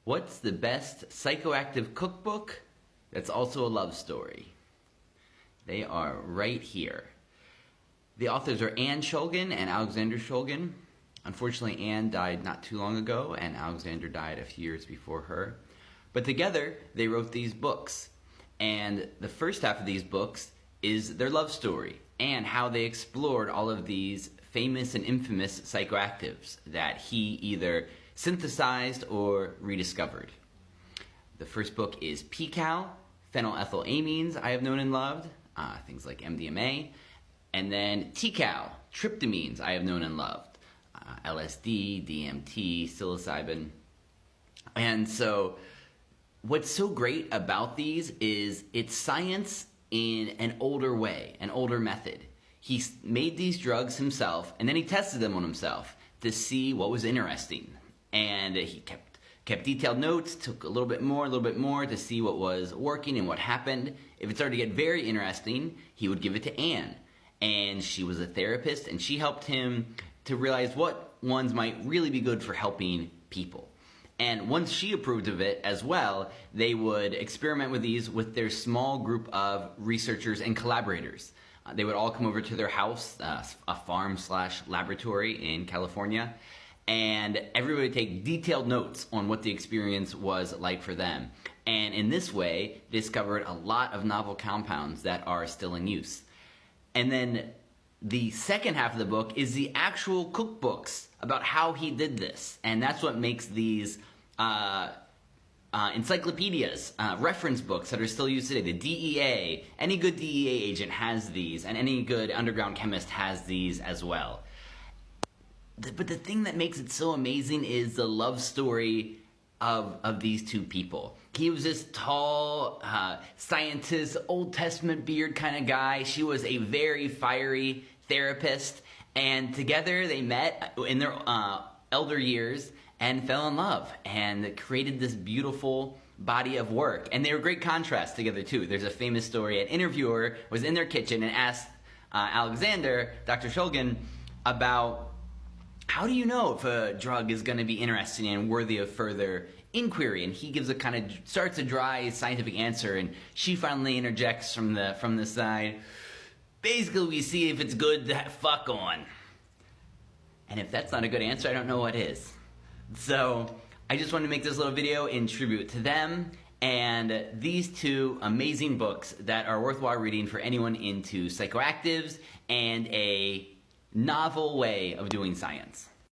What's the best psychoactive cookbook that's also a love story? They are right here. The authors are Anne Shulgin and Alexander Shulgin. Unfortunately, Anne died not too long ago, and Alexander died a few years before her. But together, they wrote these books. And the first half of these books is their love story and how they explored all of these famous and infamous psychoactives that he either synthesized or rediscovered. The first book is PIHKAL, phenylethylamines I have known and loved, things like MDMA, and then TIHKAL, tryptamines I have known and loved, LSD, DMT, psilocybin. And so what's so great about these is it's science in an older way, an older method. He made these drugs himself, and then he tested them on himself to see what was interesting. And he kept detailed notes, took a little bit more to see what was working and what happened. If it started to get very interesting, he would give it to Anne. And she was a therapist, and she helped him to realize what ones might really be good for helping people. And once she approved of it as well, they would experiment with these with their small group of researchers and collaborators. They would all come over to their house, a farm/laboratory in California, and everybody would take detailed notes on what the experience was like for them. And in this way, discovered a lot of novel compounds that are still in use. And then the second half of the book is the actual cookbooks about how he did this. And that's what makes these encyclopedias, reference books that are still used today. The DEA, any good DEA agent has these, and any good underground chemist has these as well. But the thing that makes it so amazing is the love story of these two people. He was this tall, scientist, Old Testament beard kind of guy. She was a very fiery therapist. And together they met in their elder years and fell in love and created this beautiful body of work. And they were great contrasts together too. There's a famous story. An interviewer was in their kitchen and asked Alexander, Dr. Shulgin, about how do you know if a drug is going to be interesting and worthy of further inquiry? And he gives a kind of, starts a dry scientific answer, and she finally interjects from the side, basically we see if it's good to fuck on. And if that's not a good answer, I don't know what is. So I just wanted to make this little video in tribute to them and these two amazing books that are worthwhile reading for anyone into psychoactives and a novel way of doing science.